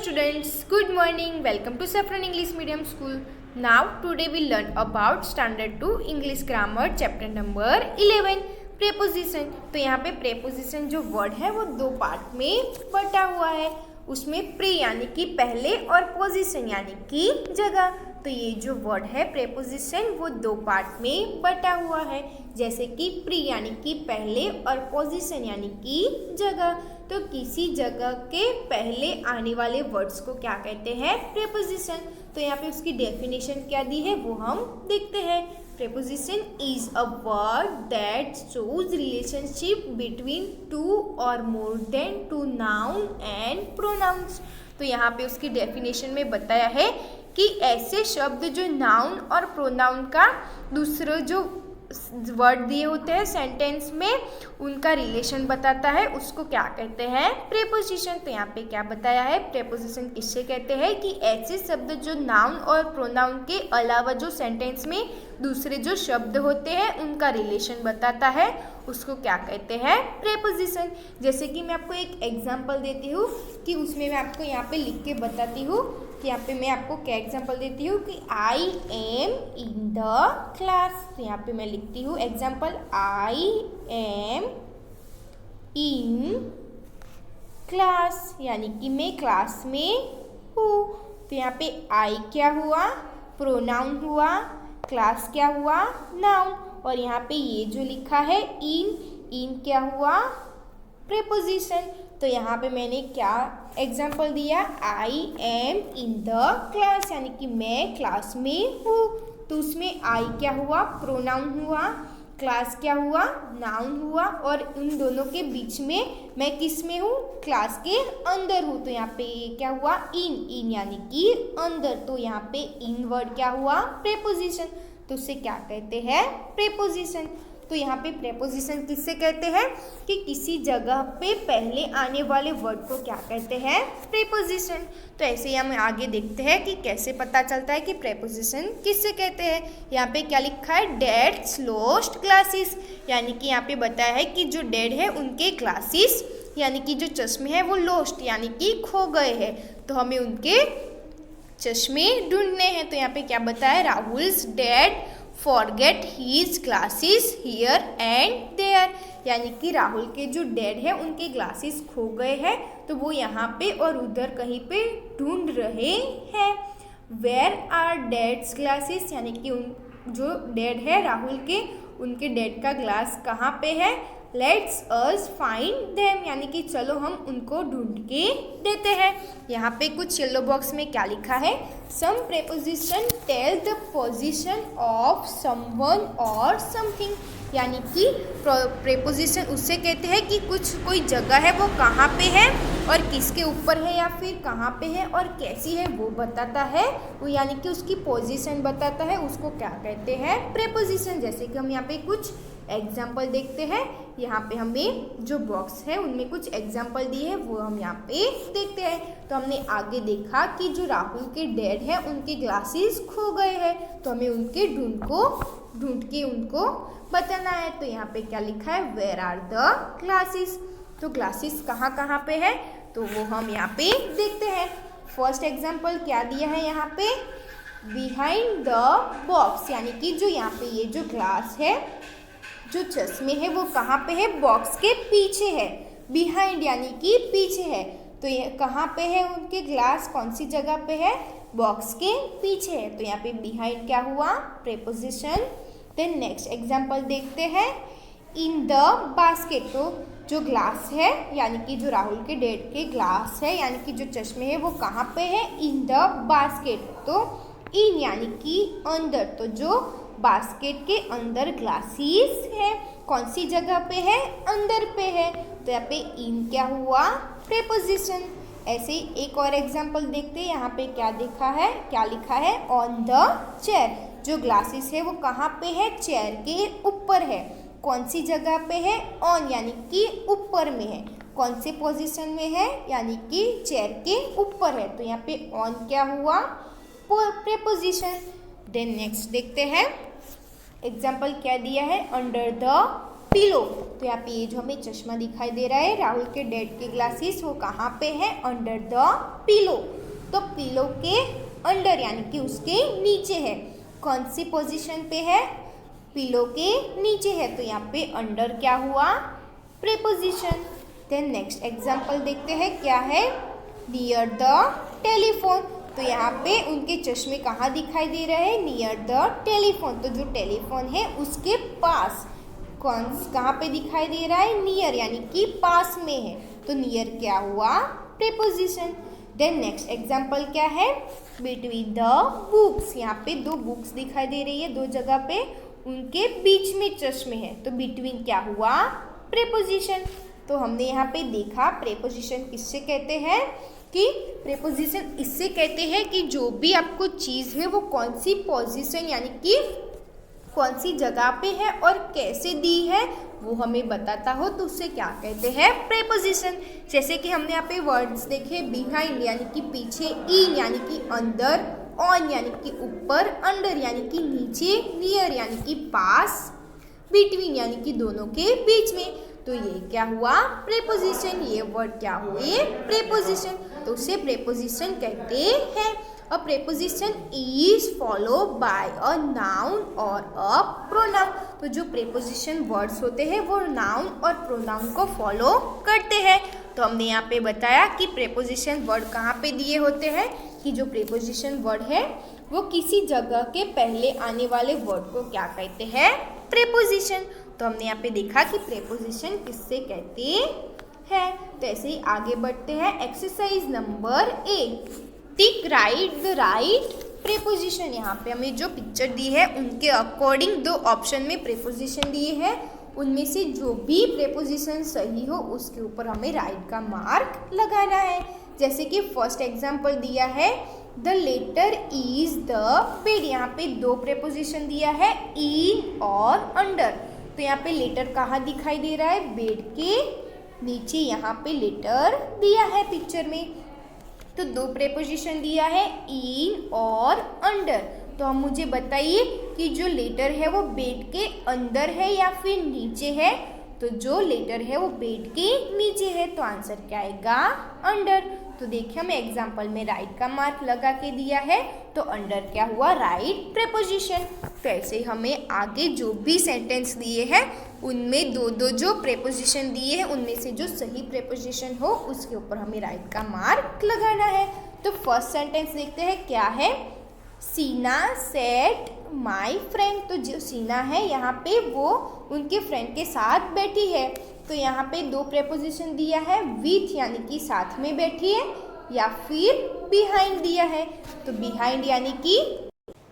students, good morning. Welcome to Saffron English Medium School. Now today we learn about Standard 2 English Grammar Chapter number 11 Preposition. तो यहाँ पे preposition जो word है वो दो part में बटा हुआ है. उसमें pre यानी कि पहले और position यानी कि जगह. तो ये जो वर्ड है प्रेपोजिशन वो दो पार्ट में बटा हुआ है. जैसे कि प्री यानी कि पहले और पोजीशन यानी कि जगह. तो किसी जगह के पहले आने वाले वर्ड्स को क्या कहते हैं? प्रेपोजिशन. तो यहाँ पे उसकी डेफिनेशन क्या दी है वो हम देखते हैं. Preposition is a word that shows relationship between two or more than two noun and pronouns. तो यहाँ पे उसकी डेफिनेशन में बताया है कि ऐसे शब्द जो नाउन और प्रोनाउन का दूसरे जो वर्ड दिए होते हैं सेंटेंस में उनका रिलेशन बताता है उसको क्या कहते हैं? प्रेपोजिशन. तो यहाँ पे क्या बताया है? प्रेपोजिशन किससे कहते हैं कि ऐसे शब्द जो नाउन और प्रोनाउन के अलावा जो सेंटेंस में दूसरे जो शब्द होते हैं उनका रिलेशन बताता है उसको क्या कहते हैं? प्रेपोजिशन. जैसे कि मैं आपको एक एग्जांपल देती हूँ कि उसमें मैं आपको यहाँ पे लिख के बताती हूँ कि यहाँ पे मैं आपको क्या एग्जांपल देती हूँ कि I am in the class. तो यहाँ पे मैं लिखती हूँ example I am in class यानी कि मैं क्लास में हूँ. तो यहाँ पे आई क्या हुआ? प्रोनाउन हुआ. क्लास क्या हुआ? नाउन. और यहाँ पे ये जो लिखा है इन क्या हुआ? प्रेपोजिशन. तो यहाँ पे मैंने क्या एग्जाम्पल दिया? I am in the class यानी कि मैं क्लास में हूँ. तो उसमें आई क्या हुआ? प्रोनाउन हुआ. क्लास क्या हुआ? नाउन हुआ. और उन दोनों के बीच में मैं किस में हूँ? क्लास के अंदर हूँ. तो यहाँ पे ये क्या हुआ? इन यानी कि अंदर. तो यहाँ पे इन वर्ड क्या हुआ? प्रेपोजिशन. तो उसे क्या कहते हैं? प्रेपोजिशन. तो यहाँ पे प्रेपोजिशन किससे कहते हैं कि किसी जगह पे पहले आने वाले वर्ड को क्या कहते हैं? प्रेपोजिशन. तो ऐसे ही हम आगे देखते हैं कि कैसे पता चलता है कि प्रेपोजिशन किससे कहते हैं. यहाँ पे क्या लिखा है? डैड्स लोस्ट ग्लासेस यानी कि यहाँ पे बताया है कि जो डैड है उनके ग्लासेस यानी कि जो चश्मे हैं वो लोस्ट यानी कि खो गए हैं. तो हमें उनके चश्मे ढूंढने हैं. तो यहाँ पे क्या बताया? Rahul's dad forget his glasses here and there यानी कि राहुल के जो डैड है उनके ग्लासेस खो गए हैं तो वो यहाँ पे और उधर कहीं पे ढूंढ रहे हैं. वेयर आर डैड्स ग्लासेस यानी कि उन जो डैड है राहुल के उनके डैड का ग्लास कहाँ पे है? लेट्स अस फाइंड देम यानी कि चलो हम उनको ढूंढ के देते हैं. यहाँ पे कुछ येलो बॉक्स में क्या लिखा है? Some preposition tell the position of someone or something यानी कि प्रेपोजिशन उससे कहते हैं कि कोई जगह है वो कहाँ पे है और किसके ऊपर है या फिर कहाँ पे है और कैसी है वो बताता है. वो यानी कि उसकी पोजीशन बताता है उसको क्या कहते हैं? प्रेपोजिशन. जैसे कि हम यहाँ पे कुछ एग्जाम्पल देखते हैं. यहाँ पे हमें जो बॉक्स है उनमें कुछ एग्जाम्पल दिए हैं वो हम यहाँ पे देखते हैं. तो हमने आगे देखा कि जो राहुल के डैड है उनके ग्लासेस खो गए हैं तो हमें उनके ढूंढ के उनको बताना है. तो यहाँ पे क्या लिखा है? Where are the glasses. तो ग्लासेस कहाँ कहाँ पे है तो वो हम यहाँ पे देखते हैं. फर्स्ट एग्जाम्पल क्या दिया है यहाँ पे? बिहाइंड द बॉक्स यानी कि जो यहाँ पे ये जो ग्लास है जो चश्मे है वो कहाँ पे है? बॉक्स के पीछे है. बिहाइंड यानी कि पीछे है. तो ये कहाँ पे है उनके ग्लास? कौन सी जगह पे है? बॉक्स के पीछे है. तो यहाँ पे बिहाइंड क्या हुआ? प्रेपोजिशन. देन नेक्स्ट एग्जाम्पल देखते हैं. In the basket. तो जो ग्लास है यानी कि जो राहुल के डैड के ग्लास है यानी कि जो चश्मे है वो कहाँ पे है? In the basket. तो इन यानी कि अंदर. तो जो बास्केट के अंदर ग्लासेस है कौन सी जगह पे है? अंदर पे है. तो यहाँ पे इन क्या हुआ? प्रेपोजिशन. ऐसे ही एक और एग्जांपल देखते हैं. यहाँ पे क्या देखा है? क्या लिखा है? On the chair. जो ग्लासेस है वो कहाँ पे है? चेयर के ऊपर है. कौन सी जगह पे है? ऑन यानी कि ऊपर में है. कौन से पोजीशन में है? यानी कि चेयर के ऊपर है. तो यहाँ पे ऑन क्या हुआ? प्रेपोजिशन. देन नेक्स्ट देखते हैं एग्जाम्पल क्या दिया है? Under the pillow. तो यहाँ पे ये जो हमें चश्मा दिखाई दे रहा है राहुल के डैड के ग्लासेस वो कहाँ पे है, अंडर द पिलो। तो पिलो के अंडर यानी कि उसके नीचे है। कौन सी पोजीशन पे है, पिलो के नीचे है, तो यहाँ पे अंडर क्या हुआ, प्रीपोजिशन। देन नेक्स्ट एग्जाम्पल देखते हैं क्या है, नियर द टेलीफोन। तो यहाँ पे उनके चश्मे कहाँ दिखाई दे रहे हैं, नियर द टेलीफोन। तो जो टेलीफोन है उसके पास, कहाँ पे दिखाई दे रहा है, नियर यानी कि पास में है, तो नियर क्या हुआ, प्रीपोजिशन। देन नेक्स्ट एग्जाम्पल क्या है, बिटवीन द बुक्स। यहाँ पे दो बुक्स दिखाई दे रही है, दो जगह पे, उनके बीच में चश्मे हैं, तो बिटवीन क्या हुआ, प्रीपोजिशन। तो हमने यहाँ पे देखा प्रीपोजिशन किससे कहते हैं, कि प्रीपोजिशन इससे कहते हैं कि जो भी आपको चीज़ है वो कौन सी पोजीशन यानी कि कौन सी जगह पे है और कैसे दी है वो हमें बताता हो, तो उससे क्या कहते हैं, प्रीपोजिशन। जैसे कि हमने यहाँ पे वर्ड्स देखे, बिहाइंड यानी कि पीछे, इन यानी कि अंदर, ऑन यानी कि ऊपर, अंडर यानी कि नीचे, नियर यानी कि पास, बिटवीन यानी कि दोनों के बीच में। तो ये क्या हुआ, प्रीपोजिशन। ये वर्ड क्या हुए, प्रीपोजिशन। तो उसे प्रीपोजिशन कहते हैं। अ preposition is follow by a noun और अ प्रोनाउन। तो जो प्रीपोजिशन वर्ड्स होते हैं वो नाउन और प्रोनाउन को फॉलो करते हैं। तो हमने यहाँ पे बताया कि प्रीपोजिशन वर्ड कहाँ पे दिए होते हैं, कि जो प्रीपोजिशन वर्ड है वो किसी जगह के पहले आने वाले वर्ड को क्या कहते हैं, प्रीपोजिशन। तो हमने यहाँ पे देखा कि प्रीपोजिशन किससे कहते हैं। तो ऐसे ही आगे बढ़ते हैं। Exercise number 8, tick right the right preposition. यहाँ पे हमें जो पिक्चर दी है उनके अकॉर्डिंग दो ऑप्शन में प्रीपोजिशन दिए हैं, उनमें से जो भी प्रीपोजिशन सही हो उसके ऊपर हमें राइट का मार्क लगाना है। जैसे कि फर्स्ट एग्जाम्पल दिया है, the letter is the bed. यहाँ पे दो प्रीपोजिशन दिया है, इन और अंडर। तो यहाँ पे लेटर कहाँ दिखाई दे रहा है, बेड के नीचे यहाँ पे लेटर दिया है पिक्चर में। तो दो प्रीपोजिशन दिया है, इन और अंडर। तो हम मुझे बताइए कि जो लेटर है वो बेड के अंदर है या फिर नीचे है। तो जो लेटर है वो बेड के नीचे है, तो आंसर क्या आएगा, अंडर। तो देखिए हमें एग्जाम्पल में राइट का मार्क लगा के दिया है, तो अंडर क्या हुआ, राइट प्रीपोजिशन। तो ऐसे हमें आगे जो भी सेंटेंस दिए हैं उनमें दो दो जो प्रीपोजिशन दिए हैं उनमें से जो सही प्रीपोजिशन हो उसके ऊपर हमें राइट का मार्क लगाना है। तो फर्स्ट सेंटेंस देखते हैं क्या है, सीना सेट माई फ्रेंड। तो जो सीना है यहाँ पे वो उनके फ्रेंड के साथ बैठी है। तो यहाँ पे दो प्रीपोजिशन दिया है, विथ यानी कि साथ में बैठी है, या फिर बिहाइंड दिया है। तो बिहाइंड यानी कि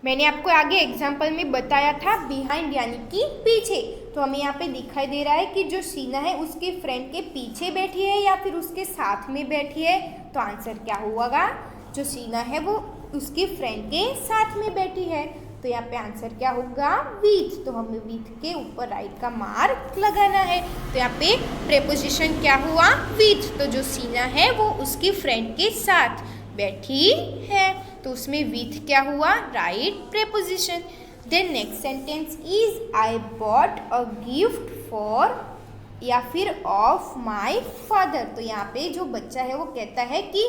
मैंने आपको आगे एग्जाम्पल में बताया था, बिहाइंड यानी कि पीछे। तो हमें यहाँ पे दिखाई दे रहा है कि जो सीना है उसके फ्रेंड के पीछे बैठी है या फिर उसके साथ में बैठी है। तो आंसर क्या होगा, जो सीना है वो उसके फ्रेंड के साथ में बैठी है। तो यहाँ पे आंसर क्या होगा, विथ। तो हमें विथ के ऊपर राइट का मार्क लगाना है। तो यहाँ पे प्रीपोजिशन क्या हुआ, विथ। तो जो सीना है वो उसकी फ्रेंड के साथ बैठी है, तो उसमें विथ क्या हुआ, right preposition. Then next sentence is I bought a gift for या फिर ऑफ माई फादर। तो यहाँ पे जो बच्चा है वो कहता है कि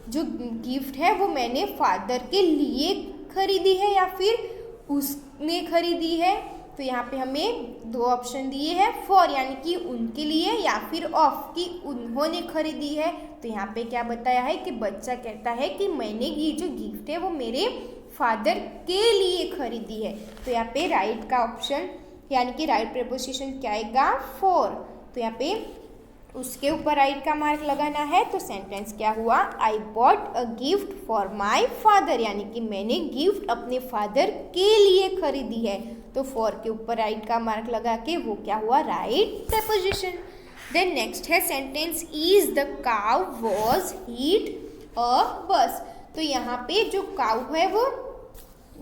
जो गिफ्ट है वो मैंने फादर के लिए खरीदी है या फिर उसने खरीदी है। तो यहाँ पे हमें दो ऑप्शन दिए हैं, फॉर यानी कि उनके लिए, या फिर ऑफ कि उन्होंने खरीदी है। तो यहाँ पे क्या बताया है कि बच्चा कहता है कि मैंने ये जो गिफ्ट है वो मेरे फादर के लिए खरीदी है। तो यहाँ पे राइट का ऑप्शन यानी कि राइट प्रीपोजिशन क्या आएगा, फॉर। तो यहाँ पे उसके ऊपर राइट का मार्क लगाना है। तो सेंटेंस क्या हुआ, आई bought a gift for my father, यानी कि मैंने गिफ्ट अपने फादर के लिए खरीदी है। तो फॉर के ऊपर राइट का मार्क लगा के वो क्या हुआ, राइट प्रीपोजिशन। देन नेक्स्ट है sentence is the cow was hit अ बस। तो यहाँ पे जो काउ है वो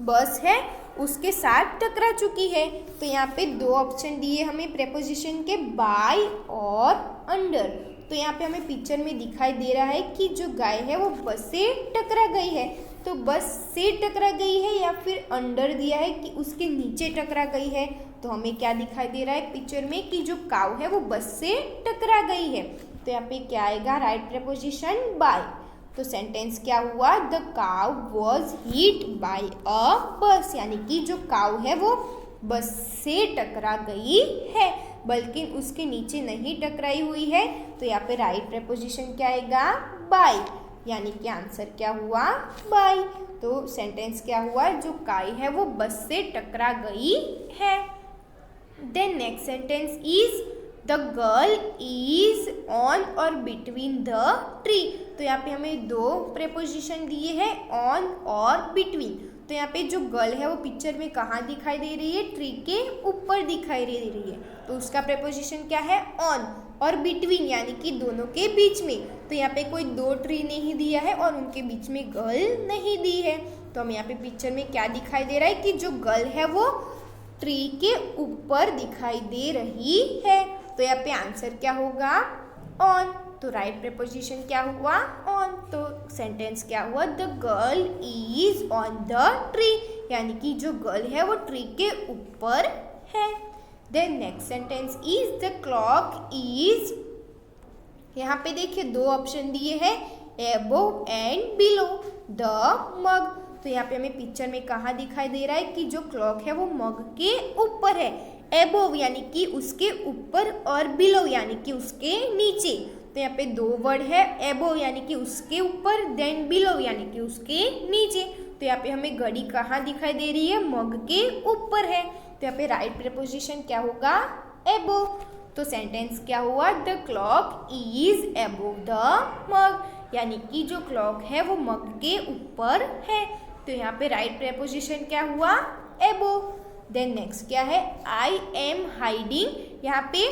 बस है उसके साथ टकरा चुकी है। तो यहाँ पे दो ऑप्शन दिए हमें प्रीपोजिशन के, बाय और अंडर। तो यहाँ पे हमें पिक्चर में दिखाई दे रहा है कि जो गाय है वो बस से टकरा गई है। तो बस से टकरा गई है या फिर अंडर दिया है कि उसके नीचे टकरा गई है। तो हमें क्या दिखाई दे रहा है पिक्चर में कि जो काऊ है वो बस से टकरा गई है। तो यहाँ पे क्या आएगा, राइट प्रीपोजिशन बाय। तो सेंटेंस क्या हुआ, the cow was hit by a bus, यानी कि जो काऊ है वो बस से टकरा गई है, बल्कि उसके नीचे नहीं टकराई हुई है। तो यहाँ पे राइट प्रीपोजिशन क्या आएगा, बाय, यानी कि आंसर क्या हुआ, बाय। तो सेंटेंस क्या हुआ, जो गाय है वो बस से टकरा गई है। Then next sentence is the girl is on और बिटवीन द ट्री। तो यहाँ पे हमें दो प्रेपोजिशन दिए हैं, ऑन और बिटवीन। तो यहाँ पे जो गर्ल है वो पिक्चर में कहाँ दिखाई दे रही है, ट्री के ऊपर दिखाई दे रही है। तो उसका प्रेपोजिशन क्या है, ऑन, और बिटवीन यानी कि दोनों के बीच में। तो यहाँ पे कोई दो ट्री नहीं दिया है और उनके बीच में गर्ल नहीं दी है। तो हमें यहाँ पे पिक्चर में क्या दिखाई दे रहा है कि जो गर्ल है वो ट्री के ऊपर दिखाई दे रही है। तो यहाँ पे आंसर क्या होगा, ऑन। तो राइट प्रीपोजिशन क्या हुआ, ऑन। तो सेंटेंस क्या हुआ, the girl is on the tree, यानी कि जो गर्ल है वो ट्री के ऊपर है। Then next sentence is the clock is, यहाँ पे देखिए दो ऑप्शन दिए हैं, above and below the mug. तो यहाँ पे हमें पिक्चर में कहाँ दिखाई दे रहा है कि जो क्लॉक है वो मग के ऊपर है, एबोव यानी कि उसके ऊपर और बिलो यानी कि उसके नीचे। तो यहाँ पे दो वर्ड है, एबोव यानी कि उसके ऊपर, देन बिलो यानी कि उसके नीचे। तो यहाँ पे हमें घड़ी कहाँ दिखाई दे रही है, मग के ऊपर है। तो यहाँ पे राइट प्रीपोजिशन क्या होगा, एबोव। तो सेंटेंस क्या हुआ, the clock is above the mug, यानी कि जो क्लॉक है वो मग के ऊपर है। तो यहाँ पे राइट प्रीपोजिशन क्या हुआ, एबोव। देन नेक्स्ट क्या है, आई एम हाइडिंग। यहाँ पे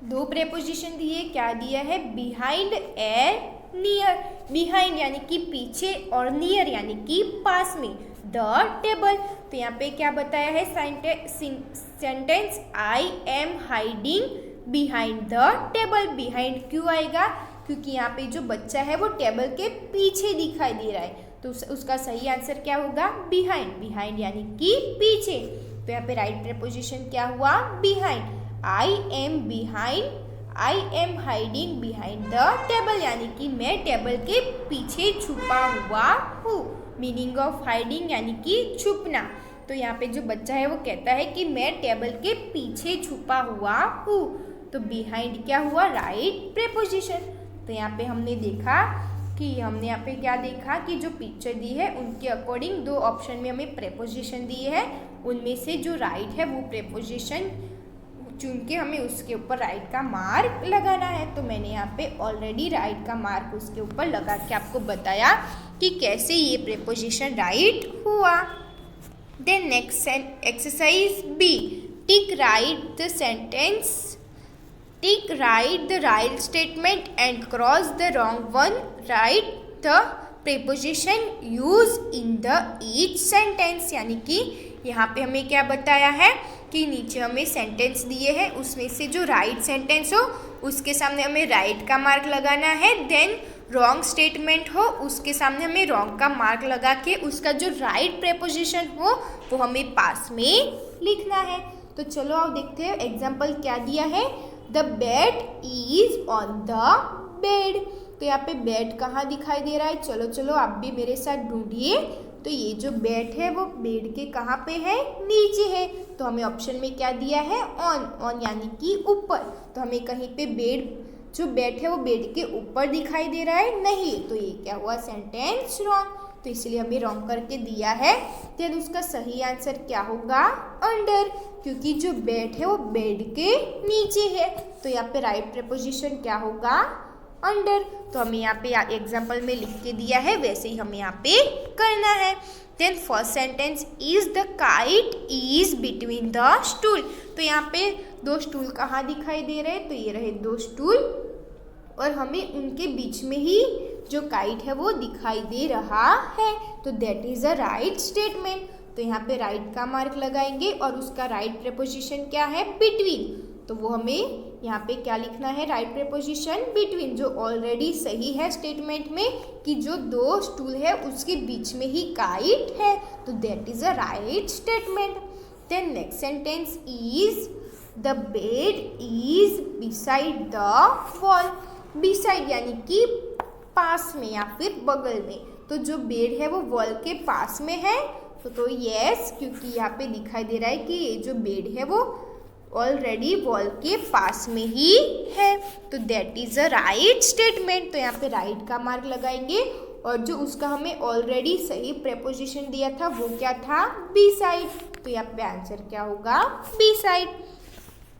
दो प्रेपोजिशन दिए, क्या दिया है, बिहाइंड एंड नियर। बिहाइंड यानी कि पीछे और नियर यानी कि पास में, द टेबल। तो यहाँ पे क्या बताया है sentence, I am hiding behind the table. Behind क्यों आएगा, क्योंकि यहाँ पे जो बच्चा है वो टेबल के पीछे दिखाई दे रहा है। तो उसका सही आंसर क्या होगा, बिहाइंड। बिहाइंड यानी कि पीछे। तो यहाँ पे राइट प्रीपोजिशन क्या हुआ, behind. I am behind, I am hiding behind the table, यानी कि मैं टेबल के पीछे छुपा हुआ हूँ। मीनिंग ऑफ हाइडिंग यानी कि छुपना। तो यहाँ पे जो बच्चा है वो कहता है कि मैं टेबल के पीछे छुपा हुआ हूँ। तो बिहाइंड क्या हुआ, राइट प्रीपोजिशन। तो यहाँ पे हमने देखा कि हमने यहाँ पे क्या देखा कि जो पिक्चर दी है उनके अकॉर्डिंग दो ऑप्शन में हमें प्रेपोजिशन दिए हैं, उनमें से जो राइट है वो प्रेपोजिशन चुन के हमें उसके ऊपर राइट का मार्क लगाना है। तो मैंने यहाँ पे ऑलरेडी राइट का मार्क उसके ऊपर लगा के आपको बताया कि कैसे ये प्रेपोजिशन राइट हुआ। Then next exercise B, tick right the sentence, tick right the right statement and cross the wrong one, right the preposition use in the each sentence. यानी कि यहाँ पे हमें क्या बताया है कि नीचे हमें सेंटेंस दिए हैं, उसमें से जो राइट सेंटेंस हो उसके सामने हमें राइट का मार्क लगाना है। देन रॉन्ग स्टेटमेंट हो उसके सामने हमें रॉन्ग का मार्क लगा के उसका जो राइट प्रेपोजिशन हो वो हमें पास में लिखना है। तो चलो आप देखते हैं एग्जाम्पल क्या दिया है, the bat is on the bed. तो यहाँ पे बेड कहाँ दिखाई दे रहा है, चलो चलो आप भी मेरे साथ ढूंढिए। तो ये जो बैट है वो बेड के कहाँ पे है, नीचे है। तो हमें ऑप्शन में क्या दिया है, ऑन, ऑन यानी कि ऊपर। तो हमें कहीं पे बेड, जो बैट है वो बेड के ऊपर दिखाई दे रहा है, नहीं। तो ये क्या हुआ, सेंटेंस रॉन्ग। तो इसलिए हमें रॉन्ग करके दिया है। देन उसका सही आंसर क्या होगा, अंडर, क्योंकि जो बैट है वो बेड के नीचे है। तो यहाँ पे राइट प्रेपोजिशन क्या होगा, अंडर। तो हमें यहाँ पे एग्जाम्पल में लिख के दिया है, वैसे ही हमें यहाँ पे करना है। Then first sentence is the kite is between the stool. तो यहाँ पे दो स्टूल कहाँ दिखाई दे रहे हैं, तो ये रहे दो स्टूल और हमें उनके बीच में ही जो काइट है वो दिखाई दे रहा है। तो that is a right statement. तो यहाँ पे राइट का मार्क लगाएंगे और उसका राइट प्रेपोजिशन क्या है, बिटवीन। तो वो हमें यहाँ पे क्या लिखना है, राइट प्रेपोजिशन बिटवीन, जो ऑलरेडी सही है स्टेटमेंट में कि जो दो स्टूल है उसके बीच में ही काइट है, तो that is a right statement. Then next sentence is the bed is beside the wall. Beside यानी कि पास में या फिर बगल में, तो जो बेड है वो वॉल के पास में है, तो यस, क्योंकि यहाँ पे दिखाई दे रहा है कि ये जो बेड है वो ऑलरेडी वॉल के पास में ही है, तो that is a right statement. तो यहाँ पे राइट का मार्क लगाएंगे, और जो उसका हमें ऑलरेडी सही प्रेपोजिशन दिया था वो क्या था, बी साइड, तो यहाँ पे आंसर क्या होगा, beside.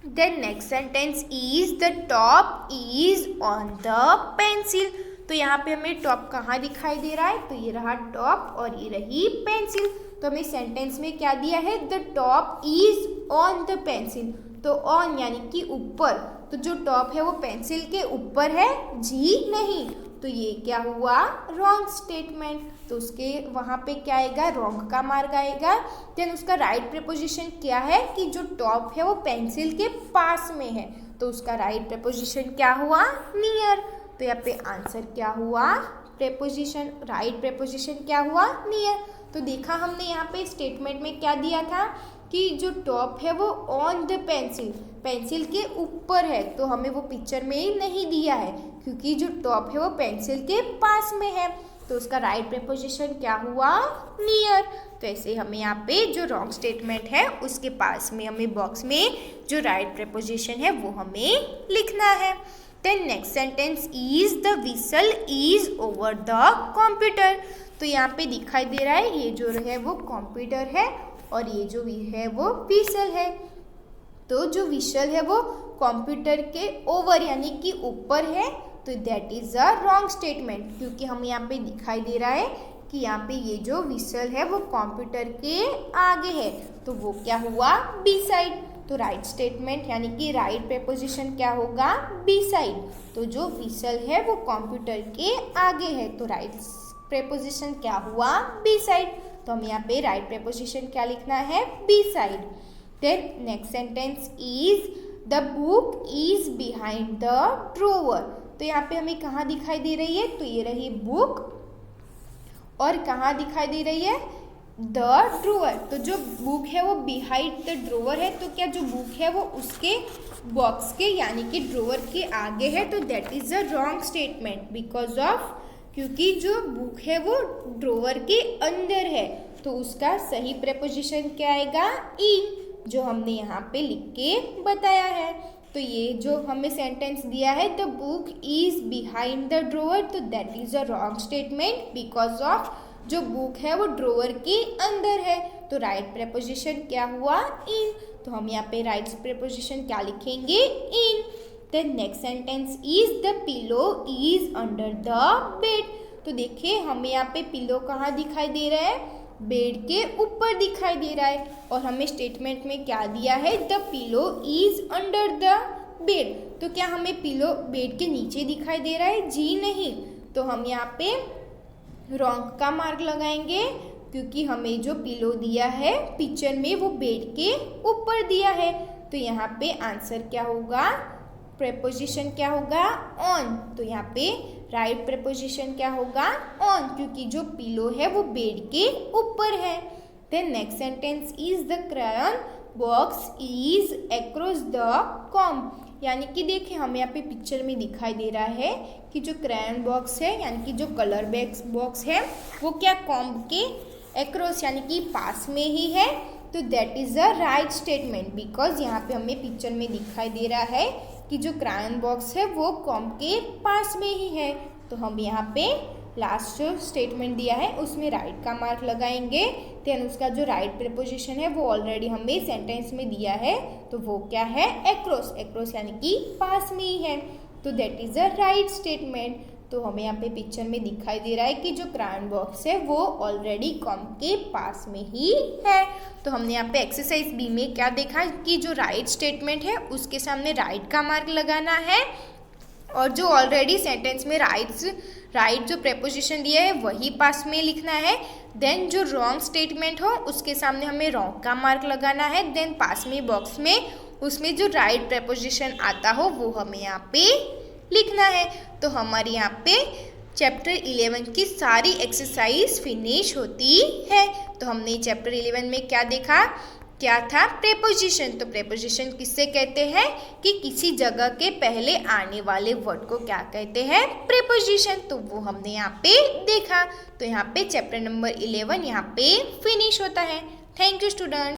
Then next sentence is the top is on the pencil. तो यहाँ पे हमें टॉप कहाँ दिखाई दे रहा है, तो ये रहा टॉप और ये रही पेंसिल। तो हमें सेंटेंस में क्या दिया है, the top is on the pencil, तो ऑन यानी कि ऊपर, तो जो टॉप है वो पेंसिल के ऊपर है, जी नहीं, तो ये क्या हुआ, रॉन्ग स्टेटमेंट, तो उसके वहाँ पे क्या आएगा, रॉन्ग का मार्क आएगा। देन उसका राइट प्रेपोजिशन क्या है कि जो टॉप है वो पेंसिल के पास में है, तो उसका राइट प्रेपोजिशन क्या हुआ, नियर, तो यहाँ पे आंसर क्या हुआ, प्रेपोजिशन, राइट प्रेपोजिशन क्या हुआ, नियर। तो देखा हमने यहाँ पे स्टेटमेंट में क्या दिया था कि जो टॉप है वो ऑन द पेंसिल, पेंसिल के ऊपर है, तो हमें वो पिक्चर में ही नहीं दिया है क्योंकि जो टॉप है वो पेंसिल के पास में है, तो उसका राइट प्रेपोजिशन क्या हुआ, नियर। तो ऐसे हमें यहाँ पे जो रॉन्ग स्टेटमेंट है उसके पास में हमें बॉक्स में जो राइट प्रेपोजिशन है वो हमें लिखना है। Then next sentence is the whistle is over the computer. तो यहाँ पे दिखाई दे रहा है ये जो है वो कंप्यूटर है और ये जो है वो व्हिसल है। तो जो व्हिसल है वो कंप्यूटर के ओवर यानी कि ऊपर है, तो that is a wrong statement, क्योंकि हम यहाँ पे दिखाई दे रहा है कि यहाँ पे ये जो व्हिसल है वो कंप्यूटर के आगे है, तो वो क्या हुआ, बी साइड। तो राइट स्टेटमेंट यानी कि राइट प्रेपोजिशन क्या होगा, बी साइड। तो जो व्हिसल है वो कंप्यूटर के आगे है, तो राइट प्रेपोजिशन क्या हुआ, बी साइड। तो हम यहाँ पे राइट प्रेपोजिशन क्या लिखना है, beside. Then next sentence is the book is behind the drawer. तो यहाँ पे हमें कहाँ दिखाई दे रही है, तो ये रही बुक और कहाँ दिखाई दे रही है, द ड्रॉवर। तो जो बुक है वो बिहाइंड द ड्रॉवर है, तो क्या जो बुक है वो उसके बॉक्स के यानी कि ड्रॉवर के आगे है, तो that is a wrong statement because of, क्योंकि जो बुक है वो ड्रॉवर के अंदर है, तो उसका सही प्रेपोजिशन क्या आएगा, इन, जो हमने यहाँ पे लिख के बताया है। तो ये जो हमें सेंटेंस दिया है the book is behind the drawer, तो that is a wrong statement because of जो बुक है वो ड्रॉवर के अंदर है, तो राइट प्रेपोजिशन क्या हुआ, इन। तो हम यहाँ पे राइट प्रेपोजिशन क्या लिखेंगे, in. The next sentence is the pillow is under the bed. तो देखिए हमें यहाँ पे पिलो कहाँ दिखाई दे रहा है, बेड के ऊपर दिखाई दे रहा है, और हमें स्टेटमेंट में क्या दिया है, the pillow is under the bed. तो क्या हमें पिलो बेड के नीचे दिखाई दे रहा है, जी नहीं, तो हम यहाँ पे रॉन्ग का मार्क लगाएंगे क्योंकि हमें जो पिलो दिया है पिक्चर में वो बेड के ऊपर दिया है, तो यहाँ पे आंसर क्या होगा, प्रेपोजिशन क्या होगा, ऑन। तो यहाँ पे राइट प्रेपोजिशन क्या होगा, ऑन, क्योंकि जो पिलो है वो बेड के ऊपर है। Then next sentence is the crayon box is across the comb. यानी कि देखिए हमें यहाँ पे पिक्चर में दिखाई दे रहा है कि जो क्रायन बॉक्स है यानी कि जो कलर बॉक्स है वो क्या कॉम्ब के अक्रॉस यानी कि पास में ही है, तो that is a right statement because यहाँ पे हमें पिक्चर में दिखाई दे रहा है कि जो क्रायन बॉक्स है वो कॉम्ब के पास में ही है, तो हम यहाँ पे लास्ट जो स्टेटमेंट दिया है उसमें राइट का मार्क लगाएंगे। देन उसका जो राइट प्रेपोजिशन है वो ऑलरेडी हमें सेंटेंस में दिया है, तो वो क्या है, अक्रॉस, अक्रॉस यानी कि पास में ही है, तो that is a right statement. तो हमें यहाँ पे पिक्चर में दिखाई दे रहा है कि जो क्रायन बॉक्स है वो ऑलरेडी कॉम्ब के पास में ही है। तो हमने यहाँ पे एक्सरसाइज बी में क्या देखा कि जो राइट स्टेटमेंट है उसके सामने राइट का मार्क लगाना है, और जो ऑलरेडी सेंटेंस में राइट जो प्रेपोजिशन दिया है वही पास में लिखना है। देन जो रॉन्ग स्टेटमेंट हो उसके सामने हमें रॉन्ग का मार्क लगाना है, देन पास में बॉक्स में उसमें जो राइट प्रेपोजिशन आता हो वो हमें यहाँ पे लिखना है। तो हमारी यहाँ पे चैप्टर 11 की सारी एक्सरसाइज फिनिश होती है। तो हमने चैप्टर 11 में क्या देखा, क्या था, प्रेपोजिशन। तो प्रेपोजिशन किससे कहते हैं कि किसी जगह के पहले आने वाले वर्ड को क्या कहते हैं, प्रेपोजिशन। तो वो हमने यहाँ पे देखा। तो यहाँ पे चैप्टर नंबर 11 यहाँ पे फिनिश होता है। Thank you student.